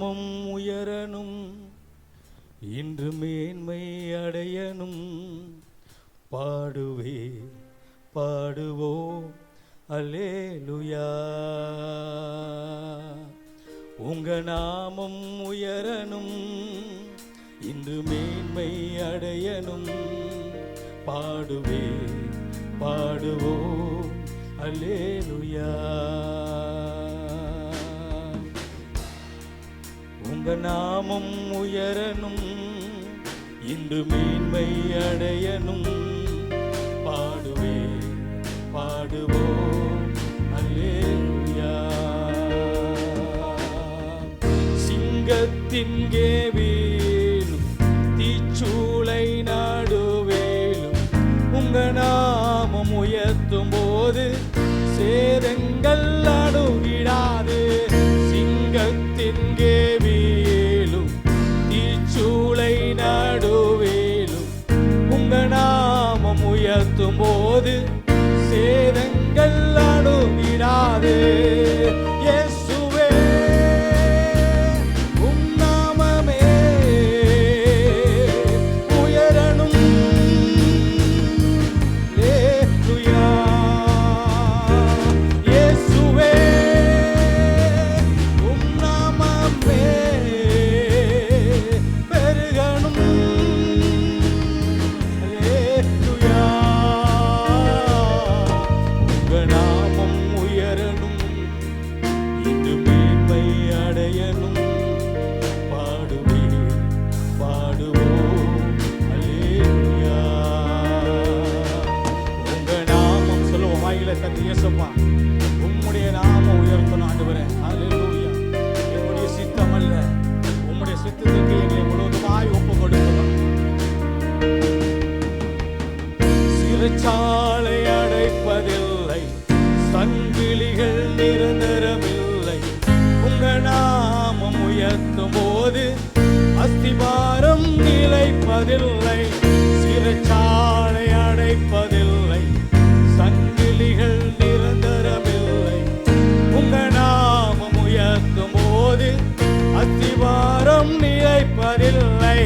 நாமம் உயரணும், இன்று மேன்மை அடையணும். பாடுவே பாடுவோம் அல்லேலூயா. உங்க நாமம் உயரணும், இன்று மேன்மை அடையணும். பாடுவே பாடுவோம் அல்லேலூயா. உங்க நாமம் உயரணும், இன்று மேன்மை அடையணும். பாடுவே பாடுவோம் அல்லேலூயா. சிங்கத்தின் கேவிலும் தீச்சூளை நடுவேலும் உங்க நாமம் உயர்த்தும் போது சேதங்கள் அணுகிடாது. சிங்கத்தின் கேவிலும் தீச்சூளை நடுவேலும் உங்க நாமம் உயர்த்தும் போது சேதங்கள் அணுகிடாது. இயேசுவே உம் நாமமே உயரணும். அல்லேலூயா. இயேசுவே உம் நாமமே பெருகணும். அல்லேலூயா. உங்க நாமம் உயரணும், இன்று மேன்மை அடையணும். பாடுவே பாடுவோம் அல்லேலூயா. உங்க நாமம் சொல்லுவோம் வாயில தந்து, இயேசுப்பா உம்முடைய நாமம் உயர்த்தணும் ஆண்டவரே. அல்லேலூயா. என்னுடைய சித்தம் அல்ல, உம்முடைய சித்தத்துக்கு எங்களை முழுவதுமாய் ஒப்பு கொடுக்கணும். சிறைச்சாலை அடைப்பதில்லை, சங்கிலிகள் நிரந்தரமில்லை. உங்க நாமம் உயர்த்தும் போது அஸ்திபாரம் நிலைப்பதில்லை. சிறைச்சாலை அடைப்பதில்லை, சங்கிலிகள் நிரந்தரமில்லை. உங்க நாமம் உயர்த்தும் போது அஸ்திபாரம் நிலைப்பதில்லை.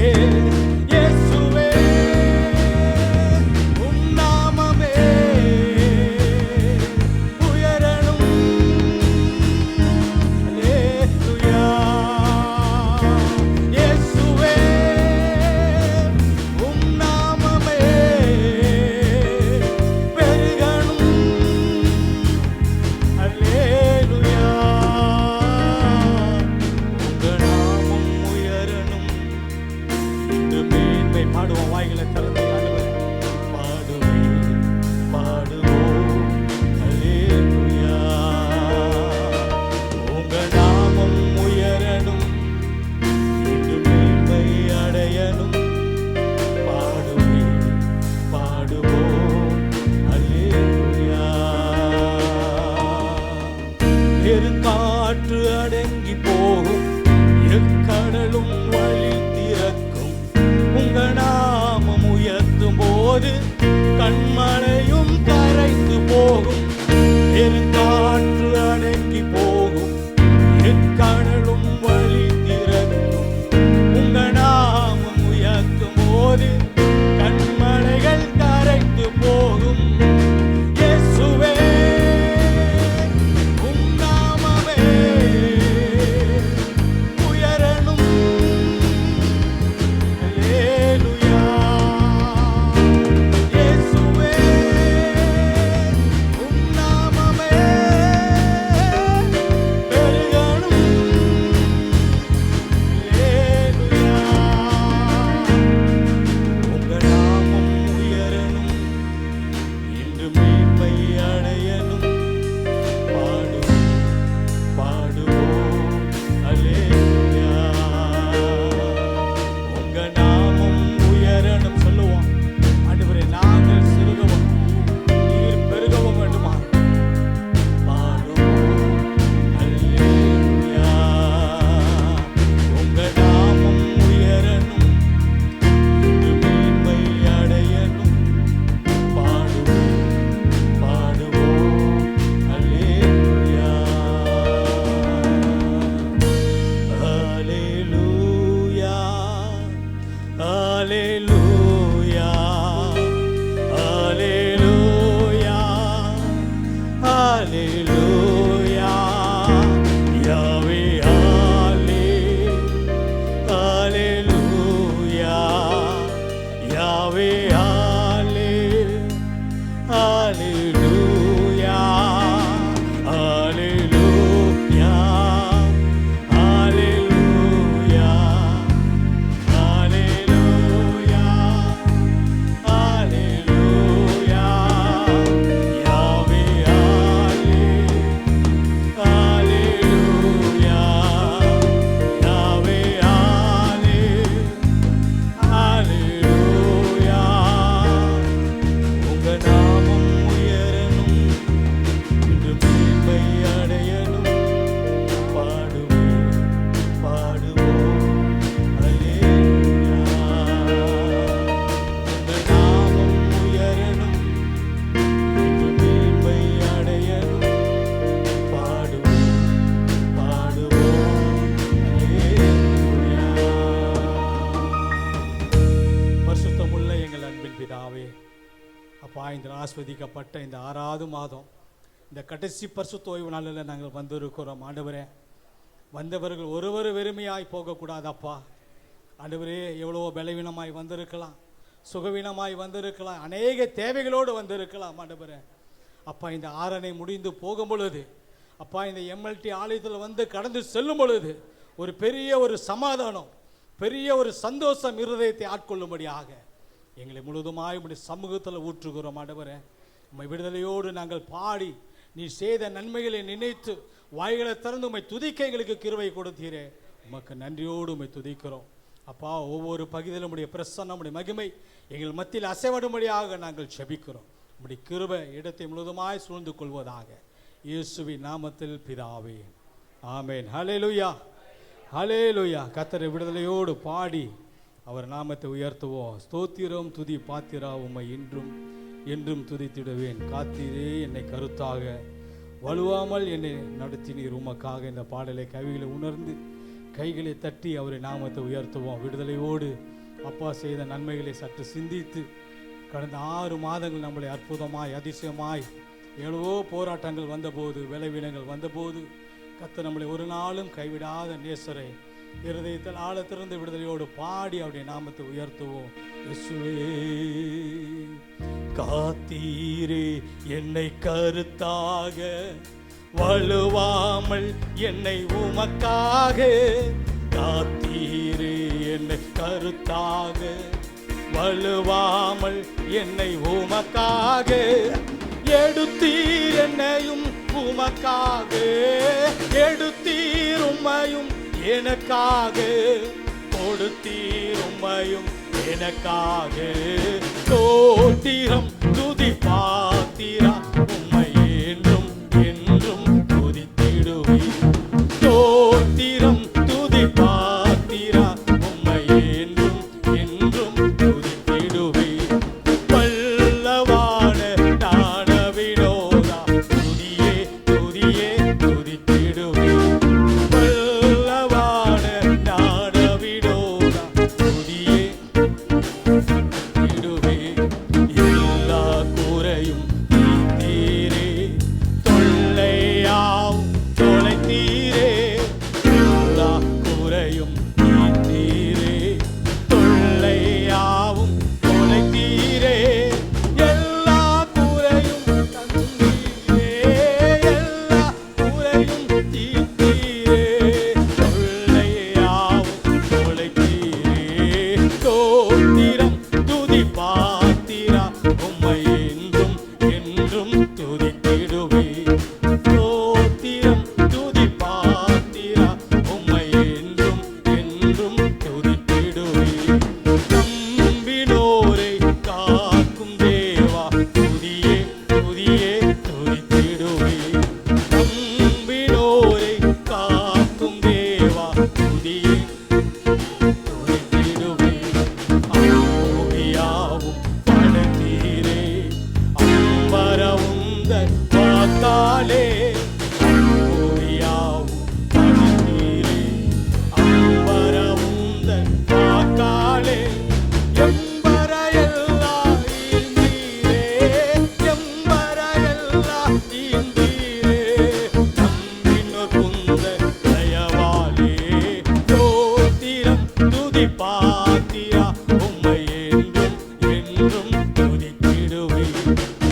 இயேசுவே உம் நாமமே உயரணும். அல்லேலூயா. இயேசுவே உம் நாமமே பெருகணும். அல்லேலூயா. உங்க நாமம் உயரணும், இன்று மேன்மை. பாடுவோம் வாய்களை திறந்து ஆண்டவரே. பாடுவே பாடுவோம் அல்லேலூயா. உங்க நாமம் உயரணும், இன்று மேன்மை அடையணும். பாடுவே பாடுவோம் அல்லேலூயா. பெருங்காற்று அடங்கி போகும், எக்கடலும் வழி திறக்கும். உங்க நாமம் உயர்த்தும் போது கண்மலையும் கரைந்து போகும். பெருங்காற்று அடங்கி போகும், எக்கடலும் வழி திறக்கும். உங்க நாமம் உயர்த்தும் போது கண்மலைகள் கரைந்து போகும். இயேசுவே உம் நாமமே உயரணும். அல்லேலூயா. இயேசுவே இந்த ஆஸ்வதிக்கப்பட்ட இந்த 6வது மாதம் இந்த கடைசி பரிசுத்த ஓய்வு நாளில் நாங்கள் வந்திருக்கிறோம். ஆண்டவரே, வந்தவர்கள் ஒருவர் வெறுமையாய் போகக்கூடாதப்பா. ஆண்டவரே, எவ்வளோ பலவீனமாய் வந்திருக்கலாம், சுகவீனமாய் வந்திருக்கலாம், அநேக தேவைகளோடு வந்திருக்கலாம். ஆண்டவரே அப்பா, இந்த ஆரணை முடிந்து போகும் பொழுது அப்பா, இந்த எம்எல்டி ஆலயத்தில் வந்து கடந்து செல்லும் பொழுது ஒரு பெரிய ஒரு சமாதானம், பெரிய ஒரு சந்தோஷம் இருதயத்தை ஆட்கொள்ளும்படியாக எங்களை முழுவதுமாய் உம்முடைய சமூகத்தில் ஊற்றுகிறோம். ஆண்டவரே, உம்மை விடுதலையோடு நாங்கள் பாடி நீ செய்த நன்மைகளை நினைத்து வாய்களை திறந்து உம்மை துதிக்க எங்களுக்கு கிருபை கொடுத்தீரே. உமக்கு நன்றியோடு உம்மை துதிக்கிறோம். அப்பா, ஒவ்வொரு பகுதியிலும் உடைய பிரசன்னம், உடைய மகிமை எங்கள் மத்தியில் அசைவடும்படியாக நாங்கள் செபிக்கிறோம். உம்முடைய கிருபை இடத்தை முழுவதுமாய் சூழ்ந்து கொள்வதாக இயேசுவின் நாமத்தில் பிதாவே, ஆமேன். ஹல்லேலூயா, ஹல்லேலூயா. கர்த்தரை விடுதலையோடு பாடி அவர் நாமத்தை உயர்த்துவோம். ஸ்தோத்திரம் துதி பாத்திரா, உம்மை இன்றும் என்றும் துதித்திடுவேன். காத்தீரே என்னை கருத்தாக, வலுவாமல் என்னை நடத்தினீர். உமக்காக இந்த பாடலை கவிகளை உணர்ந்து கைகளை தட்டி அவரை நாமத்தை உயர்த்துவோம். விடுதலையோடு அப்பா செய்த நன்மைகளை சற்று சிந்தித்து கடந்த 6 மாதங்கள் நம்மளை அற்புதமாய் அதிசயமாய் எவ்வளவோ போராட்டங்கள் வந்தபோது, விளைவினங்கள் வந்தபோது கர்த்தர் நம்மளை ஒரு நாளும் கைவிடாத நேசரை இருதயத்தில் ஆழத்திலிருந்து விடுதலையோடு பாடி அவருடைய நாமத்தை உயர்த்துவோம். இயேசுவே, காத்தீரே என்னை கருத்தாக, வலுவாமல் என்னை உமக்காக. காத்தீரே என்னை கருத்தாக, வலுவாமல் என்னை உமக்காக. எடுத்தீர் என்னையும் உமக்காக, எடுத்தீர் உம்மையும் எனக்காக, கொடுத்தீர் உம்மையும் எனக்காக. ஸ்தோத்திரம் துதி பாத்திரா, உம்மை என்றும் என்றும் துதித்திடுவேன். ஸ்தோத்திரம் துதி பாத்திரா, உம்மை என்றும் என்றும் துதித்திடுவேன். வல்லவான ஞான வினோதா, துதியே துதியே துதித்திடுவேன். வல்லவான ஞான வினோதா, துதியே துதித்திடுவேன். எல்லா குறையும் தீர்த்தீரே, தொல்லையாவும் தொலைத்தீரே. எல்லா குறையும் தீர்த்தீரே, தொல்லையாவும் தொலைத்தீரே. எல்லா குறையும் தந்தீரே, எல்லா குறையும் தீர்த்தீரே, தொல்லையாவும் தொலைத்தீரே. ஸ்தோத்திரம் துதி பாத்திரா, உம்மை என்றும் என்றும் துதித்திடுவேன். ஸ்தோத்திரம் துதி பாத்திரா, உம்மை என்றும் என்றும் துதித்திடுவேன். நம்பினோரை காக்கும் தேவா, துதியே துதியே துதித்திடுவேன். நம்பினோரை காக்கும் தேவா, துதியே துதித்திடுவேன். ஆவியாவும் படத்தீரே, அம்பரவுந்த வாக்காலே. ஆவியாவும் படத்தீரே, அம்பரவுந்த வாக்காலே. எம்பரையெல்லாம் ஈந்தீரே, எம்பரையெல்லாம் ஈந்தீரே. நம்பினோர் குந்த தயவாலே. ஸ்தோத்திரம் துதி பாத்திரா, உம்மை என்றும் என்றும் துதித்திடுவேன்.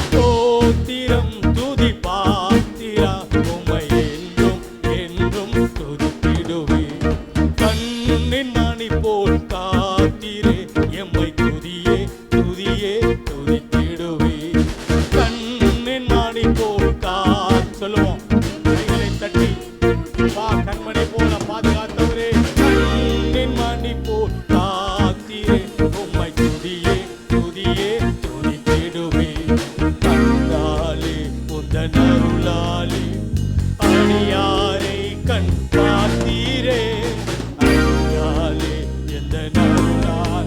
ஸ்தோத்திரம் துதி பாத்திரா, உம்மை என்றும் என்றும் துதித்திடுவேன். கண்ணின் மணி போல் காத்தீரே, எம்மை துதியே துதியே துதித்திடுவேன். கண்ணின் மணி போல் சொல்லுவோம், கைகளை தட்டி வா. கண்மணி போல பாதுகாத்தவரே, கண்ணின் மணி போல் காத்தீரே, உம்மை துதியே துதியே துதித்திடுவேன். கண்டாலே உந்தன் அருளாலே, அடியாரை கண் பார்த்தீரே. அடியாலே எந்த அருளாலே,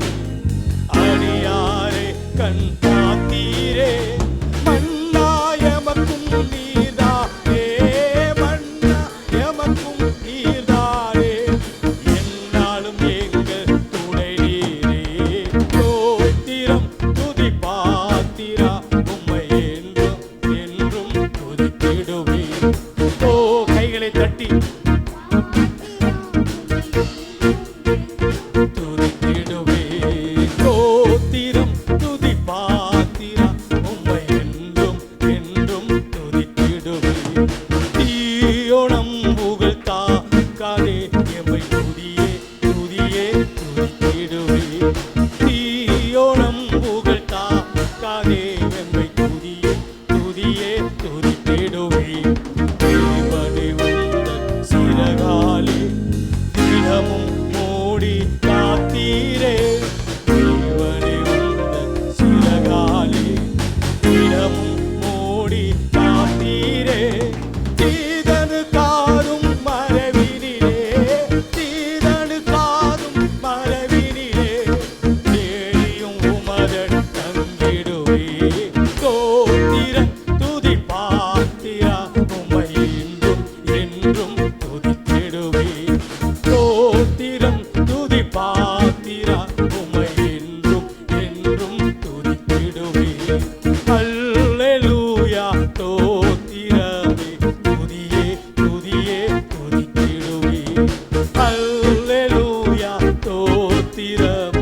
ஸ்தோத்திரம்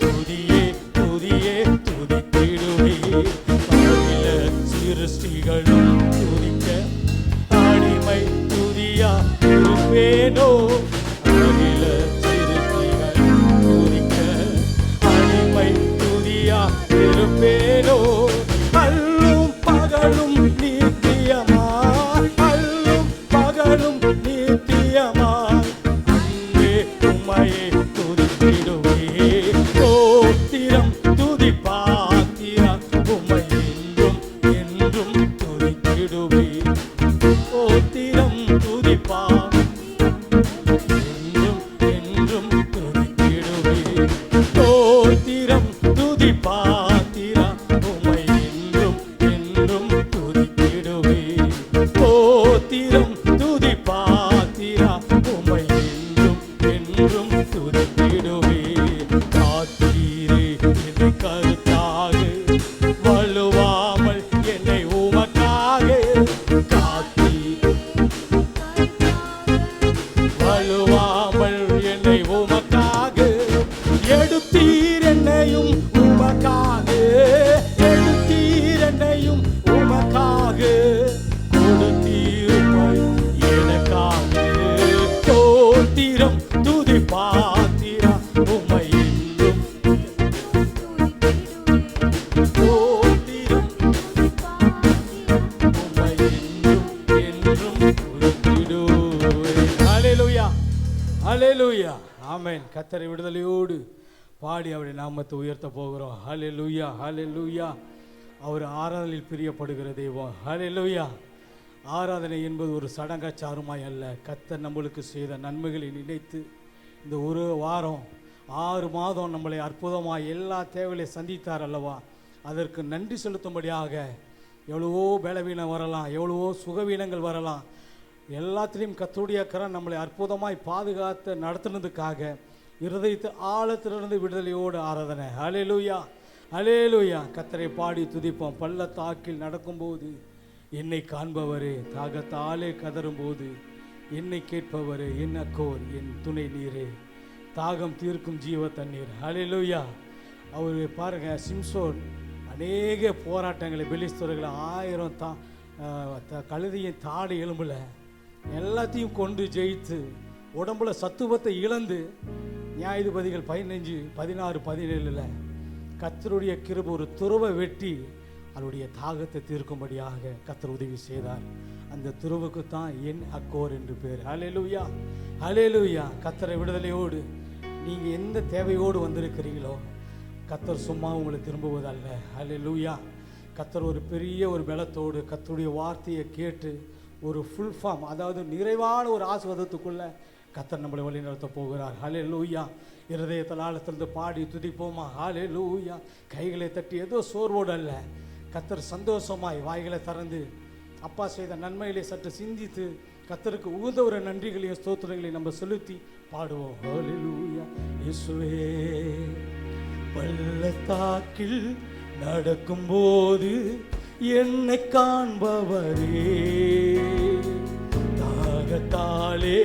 துதியே துதியே துதித்திடுவே அகில சிருஷ்டிகளும் துதிக்க அடிமை துதியா இருப்பேனோ அகில சிருஷ்டிகளும் துதிக்க அடிமை துதியா இருப்பேனோ அல்லும் பகலும் நித்தியமா அல்லும் பகலும் நித்தியமா அங்கே உம்மையே துதித்திடுவே ஸ்தோத்திரம் துதி பாத்திரம் உம்மை என்றும் என்றும் துதித்திடுவே ஸ்தோத்திரம் துதி என்றும் என்றும் துதித்திடுவே ஸ்தோத்திரம் துதி பாத்திரம் உம்மை என்றும் என்றும் துதித்திடுவே ஸ்தோத்திரம் துதி பாத்திரம் உம்மை என்றும் என்றும் துதித்திடுவே காத்தீரே என்னை கருத்தாக வலுவாமல் என்னை உமக்காக காத்தீர் வலுவாமல் என்னை உமக்காக எடுத்தீர் என்னையும் உமக்காக எடுத்தீர் என்னையும் உமக்காக கொடுத்தீர் உம்மை எனக்காக ஸ்தோத்திரம் துதி பாத்திரம் உம்மை என்றும் ஸ்தோத்திரம் உம்மை என்றும் என்றும் துதித்திடுவேன். ஹல்லேலூயா ஹல்லேலூயா ஆமென். கர்த்தரை விடுதலையோடு பாடி அவருடைய நாமத்தை உயர்த்த போகிறோம். ஹல்லேலூயா ஹல்லேலூயா. அவர் ஆராதனையில் பிரியப்படுகிற தெய்வம். ஹல்லேலூயா. ஆராதனை என்பது ஒரு சடங்காச்சாரமாய் அல்ல, கர்த்தர் நம்மளுக்கு செய்த நன்மைகளை நினைத்து இந்த ஒரு வாரம் 6 மாதம் நம்மளை அற்புதமாக எல்லா தேவைகளையும் சந்தித்தார் அல்லவா, அதற்கு நன்றி செலுத்தும்படியாக எவ்வளவோ பலவீனம் வரலாம், எவ்வளவோ சுகவீனங்கள் வரலாம், எல்லாத்திலையும் கர்த்தருடைய கரம் நம்மளை அற்புதமாய் பாதுகாத்து நடத்துனதுக்காக இருதயத்து ஆழத்திலிருந்து விடுதலையோடு ஆராதனை. ஹல்லேலூயா ஹல்லேலூயா. கர்த்தரை பாடி துதிப்போம். பள்ளத்தாக்கில் நடக்கும்போது என்னை காண்பவரே, தாகத்தாலே கதறும்போது என்னை கேட்பவரே, என் அக்கோர் என் துணை நீரே, தாகம் தீர்க்கும் ஜீவ தண்ணீர். ஹல்லேலூயா. அவர் பாருங்க, சிம்சோன் அநேக போராட்டங்களை பெலிஸ்தர்களை 1000 கழுதியின் தாடு எலும்புல எல்லாத்தையும் கொண்டு ஜெயித்து உடம்புல சத்துவத்தை இழந்து நியாயாதிபதிகள் 15:16-17 கர்த்தருடைய கிருபை ஒரு துருவை வெட்டி அவருடைய தாகத்தை தீர்க்கும்படியாக கர்த்தர் உதவி செய்தார். அந்த துருவுக்கு தான் என் அக்கோர் என்று பேர். ஹல்லேலூயா ஹல்லேலூயா. கர்த்தரை விடுதலையோடு நீங்கள் எந்த தேவையோடு வந்திருக்கிறீங்களோ கர்த்தர் சும்மா உங்களை திரும்புவதல்ல. ஹல்லேலூயா. கர்த்தர் ஒரு பெரிய ஒரு பலத்தோடு கர்த்தருடைய வார்த்தையை கேட்டு ஒரு ஃபுல் ஃபார்ம், அதாவது நிறைவான ஒரு ஆசீர்வாதத்துக்குள்ள கர்த்தர் நம்மளை வழி நடத்த போகிறார். ஹல்லேலூயா. இருதயத்தில் ஆழத்திலிருந்து பாடி துதிப்போமா. ஹல்லேலூயா. கைகளை தட்டி ஏதோ சோர்வோடு அல்ல, கர்த்தர் சந்தோஷமாய் வாய்களை திறந்து அப்பா செய்த நன்மைகளை சற்று சிந்தித்து கர்த்தருக்கு உகந்த ஒரு நன்றிகளையும் ஸ்தோத்திரங்களையும் நம்ம செலுத்தி பாடுவோம். ஹல்லேலூயா. இயேசுவே பள்ளத்தாக்கில் நடக்கும்போது என்னை காண்பவரே, தாகத்தாலே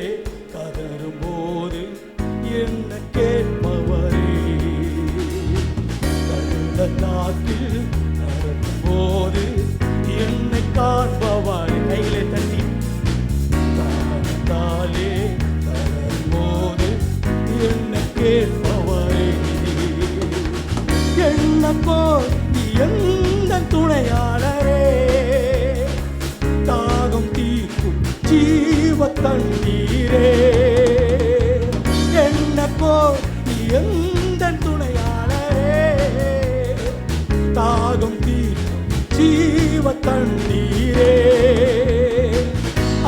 கதறும்போது என்ன கேட்பவரே, பள்ளத்தாக்கில் நடக்கும்போது என்னை காண்பவரே, கையிலே தட்டி தாகத்தாலே கதறும்போது என்ன கேட்பவரே, என்னப்போ எந்த துணையாளரே, தாகம் தீர்க்கும் ஜீவ தண்ணீரே, என்னப்போ எந்த துணையாளரே, தாகம் தீர்க்கும் ஜீவ தண்ணீரே,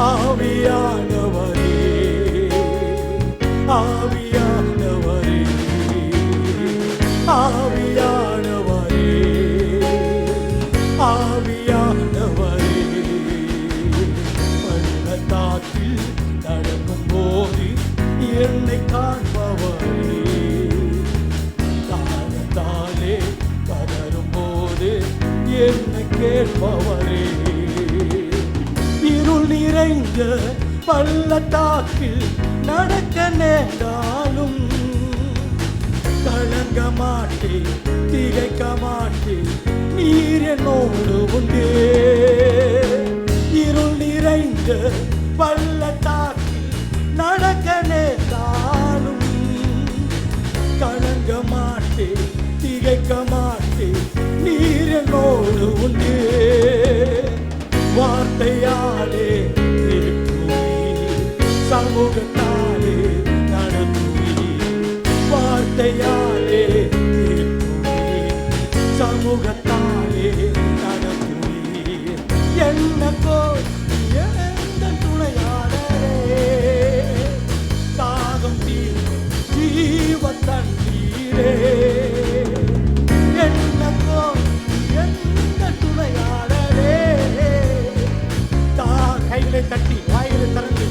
ஆவியானவரே ஆவியானவரே ஆவியானவரே ஆவியானவரே, பள்ளத்தாக்கில் நடக்கும்போது என்னை காண்பவரே, தாகத்தாலே கதறும்போது என்னை கேட்பவரே, இருள் நிறைந்த பள்ளத்தாக்கில் நடக்க நேர்ந்தாலும் கலங்க மாட்டே திகைக்க மாட்டே நீர் என்னோடு உண்டு. இருள் நிறைந்த பள்ளத்தாக்கில் நடக்க நேர்ந்தாலும் கலங்க மாட்டே திகைக்க மாட்டே நீர் என்னோடு உண்டு. வார்த்தையாலே சமூகத்தாலே நடத்துவீர். வார்த்தையாலே சமூகத்தாலே நடத்துவீர். என்னக்கோ எந்த துணையாளரே தாகம் தீர்க்கும் ஜீவ தண்ணீரே. என்னக்கோ எந்த துணையாளரே கைகளை தட்டி வாயிலை திறந்து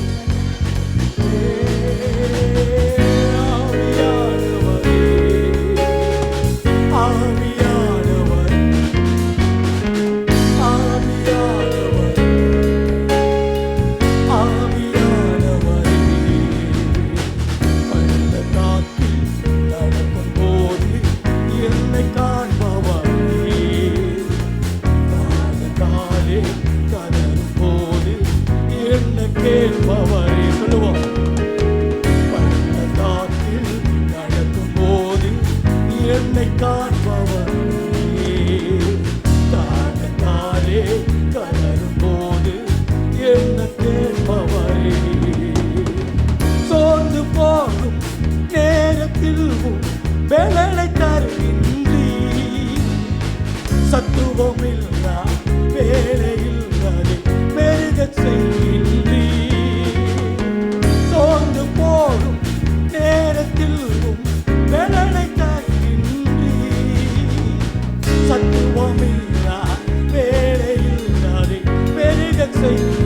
கேட்பவரே சொல்லுவோம். பள்ளத்தாக்கில் நடக்கும் போது என்னை காண்பவரே, தாகத்தாலே கலரும் போது என்ன கேட்பவரே. சோர்ந்து போகும் நேரத்தில் வேலை தருகின்றி, சத்துவம் இல்லா வேலையில் பெருக செய்கின்றி. சோர்ந்து போகும் நேரத்தில் வேலை தருகின்றி, சத்துவம் இல்லா வேலையில் பெருக செய்கின்றி.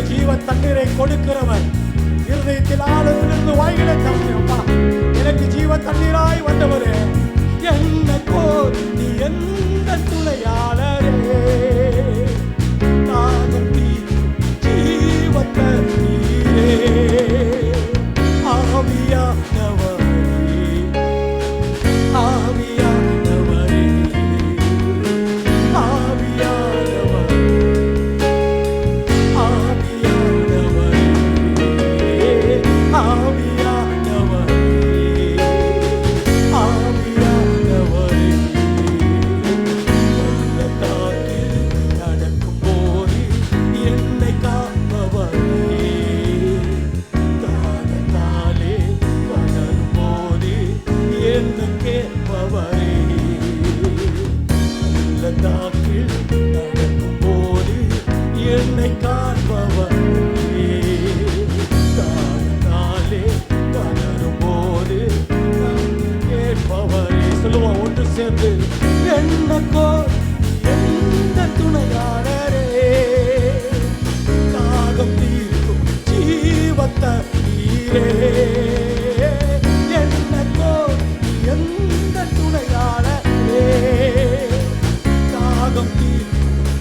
ஜீவ தண்ணீரை கொடுக்கிறவர் இருதயத்தில் ஆழத்திலிருந்து வாய்களை தரப்பா. எனக்கு ஜீவ தண்ணீராய் வந்தவரே, என்னக்கோ நீ எந்த துணையாளரே தாகம் தீர்க்கும் ஜீவ தண்ணீரே. ஆவியானவரே ஆவியானவரே என்னக்கோ எந்த துணையாளரே தாகம் தீர்க்கும் ஜீவ தண்ணீரே. என்னக்கோ எந்த துணையாளரே தாகம் தீர்க்கும்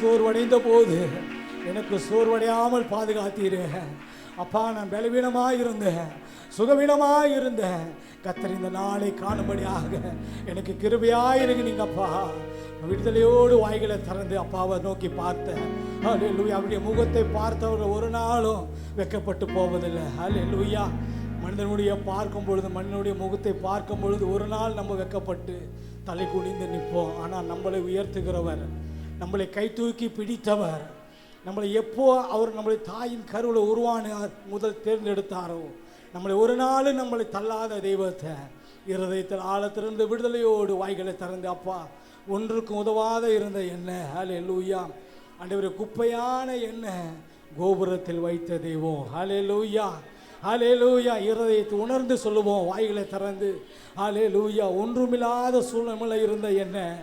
சோர்வடைந்த போது எனக்கு சோர்வடையாமல் பாதுகாத்தீரே அப்பா. நான் பலவீனமாக இருந்தேன், சுகவீனமாக இருந்தேன். கர்த்தர் இந்த நாளை காணும்படியாக எனக்கு கிருபையாயிருங்கப்பா. விடுதலையோடு வாய்களை திறந்து அப்பாவை நோக்கி பார்த்தேன். ஹல்லேலூயா. அவருடைய முகத்தை பார்த்தவர்கள் ஒரு நாளும் வெட்கப்பட்டு போவதில்லை. ஹல்லேலூயா. மனிதனுடைய பார்க்கும் பொழுது, மனிதனுடைய முகத்தை பார்க்கும் பொழுது ஒரு நாள் நம்ம வெட்கப்பட்டு தலை குனிந்து நிற்போம். ஆனால் நம்மளை உயர்த்துகிறவர், நம்மளை கை தூக்கி பிடித்தவர், நம்மளை எப்போ அவர் நம்மளை தாயின் கருவில் உருவானார் முதல் தேர்ந்தெடுத்தாரோ, நம்மளை ஒரு நாள் நம்மளை தள்ளாத தெய்வத்தை இருதயத்தில் ஆழத்திலிருந்து விடுதலையோடு வாய்களை திறந்து, அப்பா ஒன்றுக்கும் உதவாத இருந்த எண்ணெய், ஹல்லேலூயா ஆண்டவரே, குப்பையான எண்ணெய் கோபுரத்தில் வைத்த தெய்வம், ஹல்லேலூயா ஹல்லேலூயா. இருதயத்தை உணர்ந்து சொல்லுவோம் வாய்களை திறந்து, ஹல்லேலூயா. ஒன்றுமில்லாத சூழ்நிலை இருந்த எண்ணெய்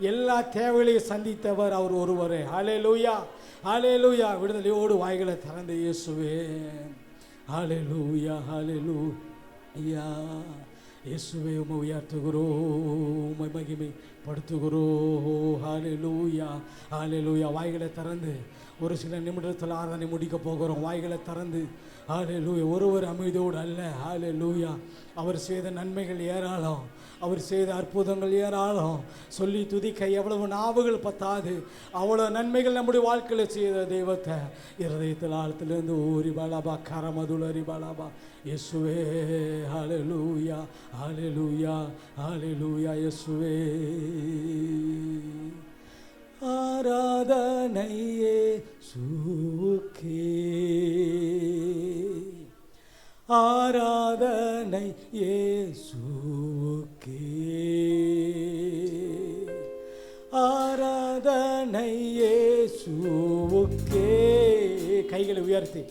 எல்லா தேவைகளையும் சந்தித்தவர் அவர் ஒருவரே, ஹல்லேலூயா ஹல்லேலூயா. விடுதலையோடு வாய்களை திறந்து இயேசுவே, ஹல்லேலூயா ஹல்லேலூயா. இயேசுவே உம்மை உயர்த்துகிறோம், உம்மை மகிமைப்படுத்துகிறோம், ஹல்லேலூயா ஹல்லேலூயா. வாய்களை திறந்து ஒரு சில நிமிடத்தில் ஆராதனை முடிக்க போகிறோம். வாய்களை திறந்து ஹல்லேலூயா. ஒருவர் அமைதியோடு அல்ல, ஹல்லேலூயா. அவர் செய்த நன்மைகள் ஏராளம், அவர் செய்த அற்புதங்கள் ஏராளம், சொல்லி துதிக்க எவ்வளவு நாவுகள் பத்தாது, அவ்வளோ நன்மைகள் நம்முடைய வாழ்க்கையில் செய்த தெய்வத்தை இருதயத்தில் ஆழத்திலிருந்து ஊரி பாலாபா கரமதுலரி பாலாபா இயேசுவே, ஹல்லேலூயா ஹல்லேலூயா ஹல்லேலூயா. இயேசுவே ஆராதனை இயேசுவுக்கே, ஆராதனை இயேசுவுக்கே, ஆராதனை இயேசுவுக்கே. கைகளை உயர்த்தி,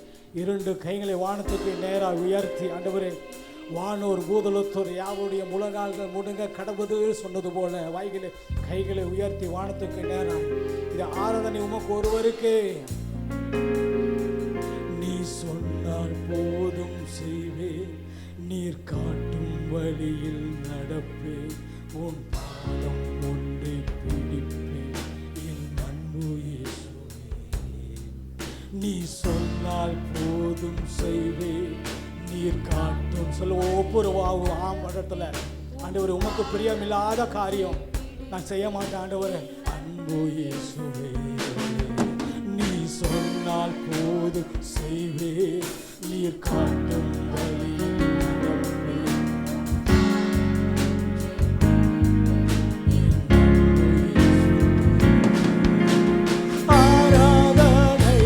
இரண்டு கைகளை வானத்துக்கு நேராக உயர்த்தி, ஆண்டவரே வானோர் பூதலத்தோர் யாவுடைய முழங்கால்கள் முடுங்க கடவுது சொன்னது போல வாய்களை கைகளை உயர்த்தி வானத்துக்கு நேராக இது ஆராதனை உமக்கு ஒருவருக்கே. நீ சொன்னால் போதும் செய்வே, நீர் காட்டும் வழியில் நடப்பே, உன் பாதம் ஒன்றை பிடிப்பே, என் அன்பு இயேசுவே. நீ சொன்னால் போதும் செய்வே, நீர் காட்டும் சொல்ல ஒவ்வொரு இடத்துல ஆண்டவர் உமக்கு பிரியமில்லாத காரியம் நான் செய்ய மாட்டேன் ஆண்டவர். அன்பு இயேசுவே, நீ சொன்னால் போது செய்வே, நீர் காட்டும் வழியில் நடப்பே, ஆராதனை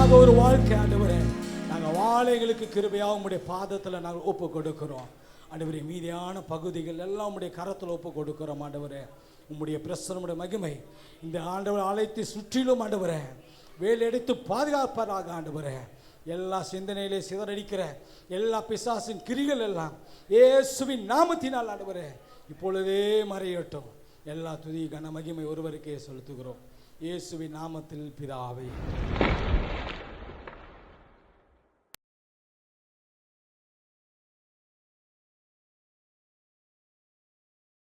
இல்லாத ஒரு வாழ்க்கை ஆண்டவரே நாங்கள் வாழ எங்களுக்கு கிருபையாக உம்முடைய பாதத்தில் நாங்கள் ஒப்பு கொடுக்கிறோம் ஆண்டவரே. மீதியான பகுதிகள் எல்லாம் உம்முடைய கரத்தில் ஒப்பு கொடுக்கிறோம் ஆண்டவரே. உம்முடைய பிரசனமுடைய மகிமை இந்த ஆண்டவர் ஆலயத்தை சுற்றிலும் ஆண்டவரே வேலையடித்து பாதுகாப்பதாக ஆண்டவரே. எல்லா சிந்தனையிலே சிதறடிக்கிற எல்லா பிசாசின் கிரிகள் எல்லாம் இயேசுவின் நாமத்தினால் ஆண்டவரே இப்பொழுதே மறையட்டும். எல்லா துதி கன மகிமை ஒருவருக்கே செலுத்துகிறோம் இயேசுவின் நாமத்தில் பிதாவே.